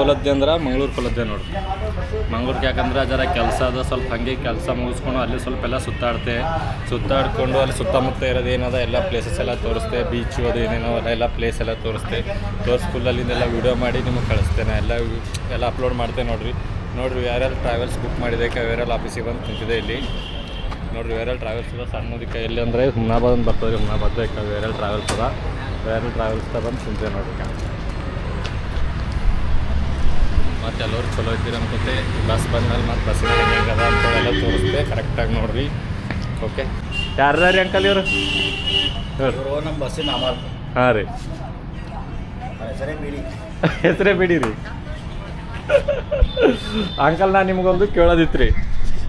ಕೊಲದ್ದೆ ಅಂದ್ರೆ ಮಂಗ್ಳೂರು ಕೊಲದ್ದೆ ನೋಡ್ರಿ. ಮಂಗ್ಳೂರ್ಗೆ ಯಾಕಂದ್ರೆ ಜರ ಕೆಲಸ ಅದ, ಸ್ವಲ್ಪ ಹಾಗೆ ಕೆಲಸ ಮುಗಿಸ್ಕೊಂಡು ಅಲ್ಲಿ ಸ್ವಲ್ಪ ಎಲ್ಲ ಸುತ್ತಾಡ್ಕೊಂಡು ಅಲ್ಲಿ ಸುತ್ತಮುತ್ತ ಇರೋದು ಏನದ ಎಲ್ಲ ಪ್ಲೇಸಸ್ ಎಲ್ಲ ತೋರಿಸ್ತೆ, ಬೀಚು ಅದು ಏನೇನೋ ಎಲ್ಲ ಪ್ಲೇಸ್ ಎಲ್ಲ ತೋರಿಸ್ಕೊಳ್ಳಲ್ಲಿಂದೆಲ್ಲ ವೀಡಿಯೋ ಮಾಡಿ ನಿಮಗೆ ಕಳಿಸ್ತೇನೆ. ಎಲ್ಲ ಅಪ್ಲೋಡ್ ಮಾಡ್ತೇನೆ ನೋಡಿರಿ. ಯಾರ್ಯಾರು ಟ್ರಾವೆಲ್ಸ್ ಬುಕ್ ಮಾಡಿದೆ ವೇರಲ್ ಆಫೀಸಿಗೆ ಬಂದು ಕುಂತಿದೆ ಇಲ್ಲಿ ನೋಡಿರಿ. ವೇರಲ್ ಟ್ರಾವೆಲ್ಸ್ ಅದ ಸಣ್ಣದಕ್ಕೆ ಎಲ್ಲಿ ಅಂದರೆ ಹುಮ್ನಾಬಾದ್ ಅಂತ ಬರ್ತದೆ. ಹುಮ್ನಾಬಾದ್ ವೇರಲ್ ಟ್ರಾವೆಲ್ಸ್ ಅದ. ವೇರಲ್ ಟ್ರಾವೆಲ್ಸ್ದ ಬಂದು ಕುಂತಿದೆ ನೋಡ್ರಿ. ಮತ್ತು ಎಲ್ಲರೂ ಚಲೋ ಇದ್ದೀರ ಅನ್ಕೋತೆ. ಬಸ್ ಬಂದ್ಮೇಲೆ ಮತ್ತು ಬಸ್ಸಿನ ಹೆಂಗದ ಅಂತೆಲ್ಲ ತೋರಿಸ್ತೆ ಕರೆಕ್ಟಾಗಿ ನೋಡಿರಿ. ಓಕೆ, ಯಾರ್ಯಾರು ರೀ ಅಂಕಲ್ ಇವರು? ನಮ್ಮ ಬಸ್ಸಿನ ಅಮರ್. ಹಾಂ ರೀ, ಹೆಸರೇ ಬಿಡಿ ರೀ ಅಂಕಲ್. ನಾನು ನಿಮ್ಗೊಂದು ಕೇಳೋದಿತ್ತು ರೀ,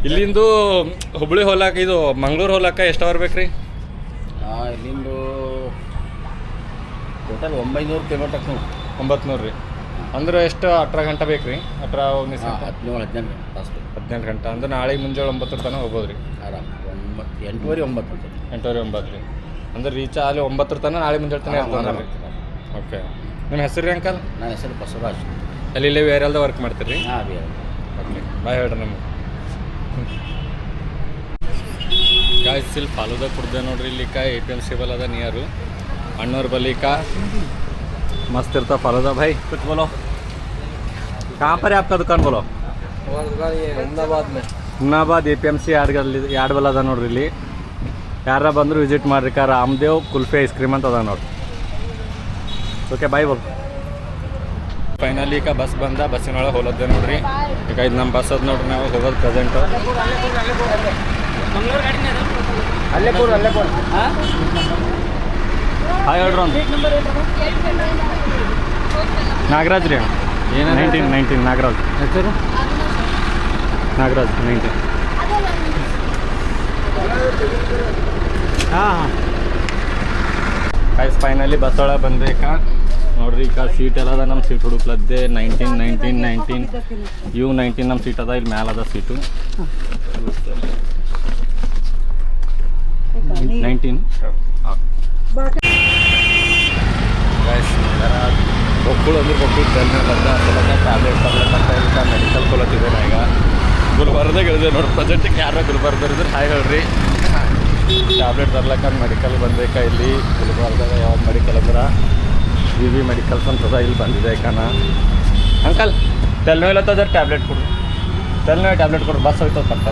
ಇಲ್ಲಿಂದು ಹುಬ್ಳಿ ಹೋಲಾಕ ಇದು ಮಂಗ್ಳೂರು ಹೋಲಾಕ ಎಷ್ಟು ಅವರ್ ಬೇಕು ರೀ? ಇಲ್ಲಿಂದು ಟೋಟಲ್ 900 ಕಿಲೋಮೀಟರ್. 900 ರೀ ಅಂದ್ರೆ ಎಷ್ಟು 18 ಗಂಟೆ ಬೇಕು ರೀ? 18 ತಾಸು. 18 ಗಂಟೆ ಅಂದ್ರೆ ನಾಳೆ ಮುಂಜಾನೆ 9 ತನಕ ಹೋಗ್ಬೋದು ರೀ ಆರಾಮ್. 8:30 9 ರೀ ಅಂದ್ರೆ ರೀಚ್ ಅಲ್ಲಿ 9 ತನಕ ನಾಳೆ ಮುಂಜಾನೆ ತನಕ ಇರ್ತಾನೆ ರೀ. ಓಕೆ, ನಿಮ್ಮ ಹೆಸರು ರೀ ಅಂಕಲ್? ನನ್ನ ಹೆಸರು ಬಸವರಾಜ್. ಅಲ್ಲಿ ವೇರಲ್ದ ವರ್ಕ್ ಮಾಡ್ತೀರಿ ರೀ? ಹಾಂ ರೀ. ಓಕೆ, ಬಾಯ್ ಹೇಳ್ರಿ ನಮಗೆ. ಗಾಯ್ಸ್ ಇಲ್ಲಿ ಫಾಲೂದ ಕುಡ್ದೆ ನೋಡ್ರಿ. ಇಲ್ಲಿಕ APMC ಬಲ್ ಅದ ನಿಯರು ಅಣ್ಣವ್ರ ಬಲಿಕ मस्त इरता फालूदा. भाई कुछ बोलो, कहाँ पर है आपका दुकान? बोलो. हमारा दुकान ये हुमनाबाद में. हुमनाबाद APMC ಯಾರ್ಡ್ ಬಲ್ ಅದ ನೋಡ್ರಿ. ಇಲ್ಲಿ ಯಾರ ಬಂದರೂ ವಿಸಿಟ್ ಮಾಡ್ರಿ. ರಾಮದೇವ್ ಕುಲ್ಫಿ ಐಸ್ ಕ್ರೀಮ್ ಅಂತ ಅದ ನೋಡ್ರಿ. ಓಕೆ, ಬಾಯ್ ಬೋಲ್. ಫೈನಲಿ ಈಗ ಬಸ್ ಬಂದ, ಬಸ್ಸಿನೊಳಗೆ ಹೋಲದ್ದೆ ನೋಡ್ರಿ. ಈಗ ಇದು ನಮ್ಮ ಬಸ್ ಅದ ನೋಡ್ರಿ. ನಾವು ಹೋಗೋದು ಪ್ರೆಸೆಂಟು ಅಲ್ಲೇ ಹಾಯ್ ಹೇಳ್ರಿ. ಒಂದು ನಾಗರಾಜ್ ರೀ. ಏನು 19 ನಾಗರಾಜ್ ಹೆಸರು? ನಾಗರಾಜ್ 19. ಹಾಂ ಗೈಸ್ ಫೈನಲಿ ಬಸ್ ಒಳಗೆ ಬಂದ್ಬೇಕಾ ನೋಡ್ರಿ. ಈಗ ಸೀಟ್ ಎಲ್ಲ ಅದ. ನಮ್ಮ ಸೀಟ್ ಹುಡುಕ್ಲದ್ದೆ 19 U19 ನಮ್ಮ ಸೀಟ್ ಅದ. ಇಲ್ಲಿ ಮ್ಯಾಲ ಅದ ಸೀಟು 19. ಗೈಸ್ ಬೊಕ್ಕುಳು ಅಂದ್ರೆ ಬೊಕ್ಕುಳು ಜಲ್ದಿ ಬಂದ ಟ್ಯಾಬ್ಲೆಟ್ ತರ್ಲಕ್ಕಂತ ಈಗ ಮೆಡಿಕಲ್ ಕೊಲತ್ತಿದೆ. ನಾ ಈಗ ಗುಲ್ಬರ್ದಾಗ ಇಳಿದೆ ನೋಡಿ. ಪ್ರೆಸೆಂಟಿಗೆ ಯಾರೋ ಗುಲ್ಬರ್ದವ್ರಿದ್ರೆ ಹಾಯ್ ಹೇಳ್ರಿ. ಟ್ಯಾಬ್ಲೆಟ್ ತರ್ಲಕ್ಕಂತ ಮೆಡಿಕಲ್ ಬಂದಬೇಕಾ ಇಲ್ಲಿ ಗುಲ್ಬರ್ದಾಗ. ಯಾವ ಮೆಡಿಕಲ್ ಅಂದ್ರೆ BB ಮೆಡಿಕಲ್ಸ್ ಅಂತದ. ಇಲ್ಲಿ ಬಂದಿದೆ ಕಾನ. ಅಂಕಲ್ ತಲೆನೋವು ಇಲ್ಲತ್ತದ ಟ್ಯಾಬ್ಲೆಟ್ ಕೊಡ್ರಿ. ತಲೆನೋವು ಟ್ಯಾಬ್ಲೆಟ್ ಕೊಡ್ರಿ. ಬಸ್ ಹೋಯ್ತದ ಪಕ್ಕ.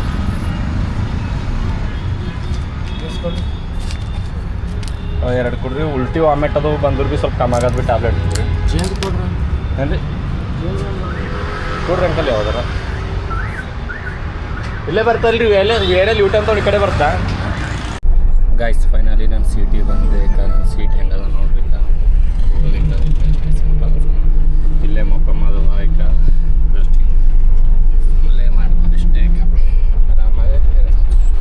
ಎರಡು ಕೊಡ್ರಿ. ಉಲ್ಟಿ ವಾಮಿಟ್ ಅದು ಬಂದ್ರು ಭೀ ಸ್ವಲ್ಪ ಕಮ್ಮಿ ಆಗೋದು ಭೀ ಟ್ಯಾಬ್ಲೆಟ್ ಕೊಡ್ರಿ. ಏನು ರೀ ಕೊಡ್ರಿ ಅಂಕಲ್. ಯಾವ್ದಾರ ಇಲ್ಲೇ ಬರ್ತಾರಲ್ರಿ ವೇರಲ್ಲಿ ಊಟ ಅಂತ ಈ ಕಡೆ ಬರ್ತಾ. ಗಾಯ್ಸ್ ಫೈನಲಿ ನನ್ನ ಸೀಟಿಗೆ ಬಂದೆ. ನನ್ನ ಸೀಟ್ ಹೆಂಗದ ನೋಡ್ರಿ. ಇಲ್ಲೇ ಮೊಕ್ಕಮ್ಮದು ಈಗ ಜಸ್ಟ್ ಇಲ್ಲೇ ಮಾಡ್ಬೋದು ಇಷ್ಟೇ. ಆರಾಮಾಗಿ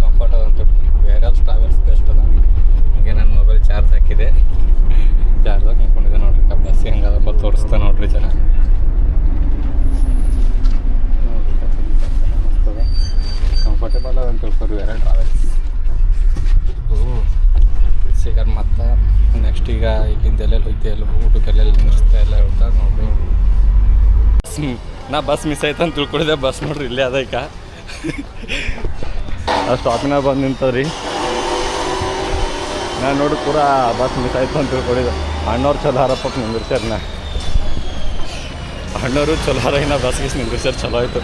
ಕಂಫರ್ಟ್ ಅದಂತ. ಬೇರೆ ಟ್ರಾವೆಲ್ಸ್ ಬೆಸ್ಟ್ ಅದ. ಹೀಗೆ ನನ್ನ ಮೊಬೈಲ್ ಚಾರ್ಜ್ ಹಾಕಿದೆ. ಚಾರ್ಜ್ ಹಾಕಿ ನಿಂತ್ಕೊಂಡಿದ್ದೆ ನೋಡ್ರಿ. ಬಸ್ ಹೆಂಗದ ತೋರಿಸ್ತಾ ನೋಡ್ರಿ ಜನ. ಕಂಫರ್ಟೇಬಲ್ ಅದಂತ ತಿಳ್ಕೊರಿ ಬೇರೆ ಟ್ರಾವೆಲ್ಸ್. ಸಿಗರ್ ಮತ್ತು ನೆಕ್ಸ್ಟ್ ಈಗ ಇಲ್ಲಿಂದ ಎಲ್ಲೆಲ್ಲಿ ಹೋಯ್ತೆ ಎಲ್ಲ ಊಟಕ್ಕೆಲ್ಲೆಲ್ಲಿ ನಿಲ್ಲಿಸ್ತಾ ಎಲ್ಲ ಹೇಳ್ತಾ ನೋಡ್ರಿ. ನಾ ಬಸ್ ಮಿಸ್ ಆಯ್ತು ಅಂತ ತಿಳ್ಕೊಂಡಿದ್ದೆ. ಬಸ್ ನೋಡ್ರಿ ಇಲ್ಲೇ ಅದ. ಈಗ ಆ ಸ್ಟಾಪಿನಾಗ ಬಂದು ನಿಂತದ್ರಿ. ನಾನು ನೋಡಿ ಪೂರಾ ಬಸ್ ಮಿಸ್ ಆಯಿತು ಅಂತ ತಿಳ್ಕೊಂಡಿದ್ದೆ. ಅಣ್ಣವ್ರು ಚಲೋ ಹಾರಪ್ಪ ನಿಂದಿರ್ಸ್ಯಾರ. ಅಣ್ಣವರು ಚಲೋ ಹಾರ ಇನ್ನು ಬಸ್ ಗೀಸ್ ನಿಂದಿರ್ಸ್ಯಾರ. ಚಲೋ ಆಯಿತು.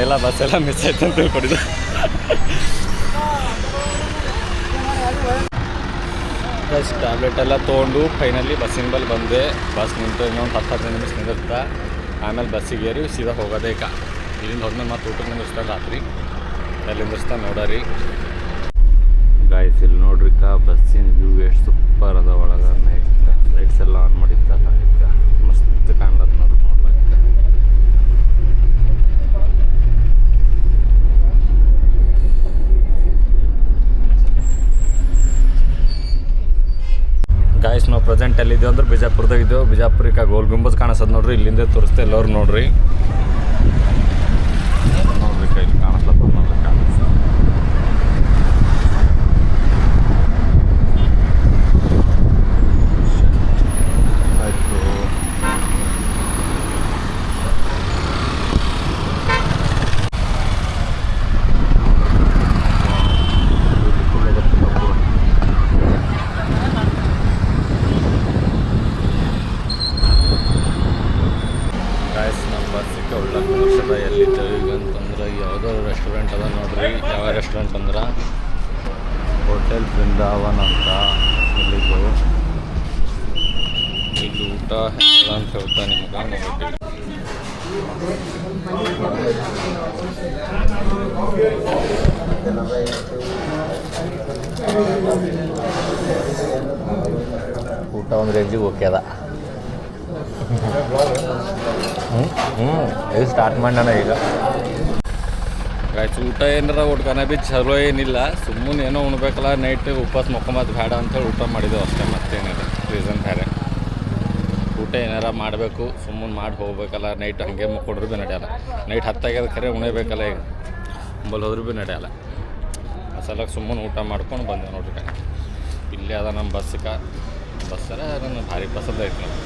ಎಲ್ಲ ಬಸ್ ಎಲ್ಲ ಮಿಸ್ ಆಯ್ತು ಅಂತ ತಿಳ್ಕೊಂಡಿದ್ದೆ. ಬಸ್ ಟ್ಯಾಬ್ಲೆಟ್ ಎಲ್ಲ ತೊಗೊಂಡು ಫೈನಲಿ ಬಸ್ಸಿನ ಬಲ್ಲಿ ಬಂದೆ. ಬಸ್ ನಿಂತು ಇನ್ನೊಂದು 10-15 ನಿಮಿಷ ನಿಂದಿರ್ತಾ. ಆಮೇಲೆ ಬಸ್ಸಿಗೆ ಏರಿ ಸೀದಾ ಹೋಗೋದೇ. ಈಗ ಇಲ್ಲಿಂದ ಹೋದ್ಮೇಲೆ ಮತ್ತೆ ಊಟಕ್ಕೆ ನಿಂದಿರ್ಸ್ತಾರೆ ರಾತ್ರಿ. ಎಲ್ಲಿ ನಿಂದಿರ್ಸ್ತಾ ನೋಡರಿ. ಗಾಯ್ಸ್ ಇಲ್ಲಿ ನೋಡ್ರಿ ಬಸ್ಸಿನ ವ್ಯೂ ಎಷ್ಟು ಸೂಪರ್ ಅದ. ಒಳಗೆ ಲೈಟ್ಸ್ ಎಲ್ಲ ಆನ್ ಮಾಡಿದ್ದಲ್ಲ. ಈಗ ಮಸ್ತ್ ಕಾಣ್ಲತ್ತ ನೋಡ್ರಿ ನೋಡ್ಲಕ್ಕ. ಗಾಯ್ಸ್ ನಾವು ಪ್ರೆಸೆಂಟ್ ಎಲ್ಲಿದ್ದೀವಿ ಅಂದ್ರೆ ಬಿಜಾಪುರದಾಗ ಇದ್ದೇವೆ. ಬಿಜಾಪುರಕ್ಕೆ ಗೋಲ್ ಗುಂಬಜ್ ಕಾಣಿಸೋದು ನೋಡ್ರಿ. ಇಲ್ಲಿಂದ ತೋರಿಸ್ತೆ ಎಲ್ಲರೂ ನೋಡ್ರಿ. ನೋಡ್ರಿ ಇಲ್ಲಿ ಕಾಣಿಸ್ಲತ್ತ ನೋಡ್ರಿ. ಆಯಿತು ಗಾಯ್ಸ್ ನಮ್ಮ ಬಸ್ಸಿಗೆ ಉಳ್ಳಕ್ಕೆ ವರ್ಷದ ಎಲ್ಲಿದ್ದೇವೆ ಈಗ ಅಂತಂದ್ರೆ ಯಾವುದೋ ರೆಸ್ಟೋರೆಂಟ್ ಅದ ನೋಡ್ರಿ. ಯಾವ ರೆಸ್ಟೋರೆಂಟ್ ಅಂದ್ರೆ ಹೋಟೆಲ್ ಬೃಂದಾವನ್ ಅಂತ. ಇಲ್ಲಿದ್ದು ಇಲ್ಲಿ ಊಟ ಹೆಂಗ ಅಂತ ಹೇಳ್ತಾ ನಿಮ್ಗೆ ನೋಡ್ರಿ. ಊಟ ಒಂದು ರೇಂಜಿಗೆ ಓಕೆ ಅದ. ಇದು ಸ್ಟಾರ್ಟ್ ಮಾಡೋಣ ಈಗ. ಗಾಯ್ಸ್ ಊಟ ಏನಾರ ಊಟನ ಭೀ ಚಲೋ ಏನಿಲ್ಲ. ಸುಮ್ಮನೆ ಏನೋ ಉಣ್ಬೇಕಲ್ಲ, ನೈಟ್ ಉಪವಾಸ ಮೊಕ್ಕೊಂಬದು ಬೇಡ ಅಂತೇಳಿ ಊಟ ಮಾಡಿದ್ದೆವು ಅಷ್ಟೇ, ಮತ್ತೇನಿಲ್ಲ ರೀಸನ್ ಬೇರೆ. ಊಟ ಏನಾರ ಮಾಡಬೇಕು, ಸುಮ್ಮನೆ ಮಾಡಿ ಹೋಗ್ಬೇಕಲ್ಲ. ನೈಟ್ ಹಾಗೆ ಮುಕ್ಕೊಡ್ರು ಭೀ ನಡೆಯಲ್ಲ. ನೈಟ್ 10 ಆಗ್ಯದ ಖರೆ ಉಣಬೇಕಲ್ಲ. ಈಗ ಅಂಬಲ್ಲಿ ಹೋದ್ರೂ ಭೀ ನಡೆಯಲ್ಲ. ಆ ಸಲಕ್ಕೆ ಸುಮ್ಮನೆ ಊಟ ಮಾಡ್ಕೊಂಡು ಬಂದೆ ನೋಡ್ರಿ. ಇಲ್ಲೇ ಅದ ನಮ್ಮ ಬಸ್ಸರ ನನ್ನ ಭಾರಿ ಪಸಂದ ಐತೆ ನಾವು.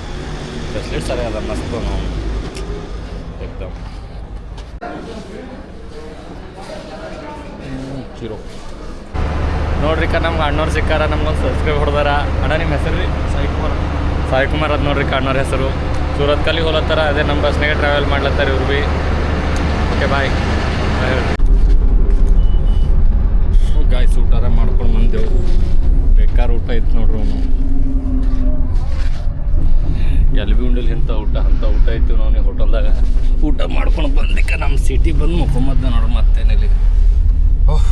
ಫೆಸಿಲಿಟಿ ಸರಿ ಅದ, ಮಸ್ತು ನಾವು ಏಕ್ದಮ್ ಚೀರೋ ನೋಡ್ರಿ. ನಮ್ಗೆ ಅಣ್ಣವ್ರು ಸಿಕ್ಕಾರ, ನಮ್ಗೊಂದು ಸಬ್ಸ್ಕ್ರೈಬ್ ಹೊಡೆದಾರ. ಅಣ್ಣ ನಿಮ್ಮ ಹೆಸರು ರೀ? ಸಾಯಿ ಕುಮಾರ್ ಅದು ನೋಡ್ರಿ ಅಣ್ಣವ್ರ ಹೆಸರು. ಸೂರತ್ ಕಲ್ಲಿ ಹೋಲತ್ತಾರ, ಅದೇ ನಮ್ಮ ಬಸ್ನಾಗೆ ಟ್ರಾವೆಲ್ ಮಾಡ್ಲತ್ತಾರ ಇವ್ರು ಭೀ. Okay bye. ಗಾಯ್ಸ್ ಊಟಾರ ಮಾಡ್ಕೊಂಡು ಬಂದೆವು. ಬೇಕಾದ್ರೆ ಊಟ ಇತ್ತು ನೋಡ್ರಿ. ನಾವು ಎಲ್ಲಿ ಭೀ ಉಂಡಿಲ್ಲ ಇಂಥ ಊಟ ಇತ್ತು ನಾವು ಹೋಟೆಲ್ದಾಗ. ಊಟ ಮಾಡ್ಕೊಂಡು ಬಂದಿಕ್ಕ ನಮ್ಮ ಸಿಟಿ ಬಂದು ಮುಖಮದ್ದ ನೋಡ್ರಿ. ಮತ್ತೇನಿಲ್ಲ. ಓಹ್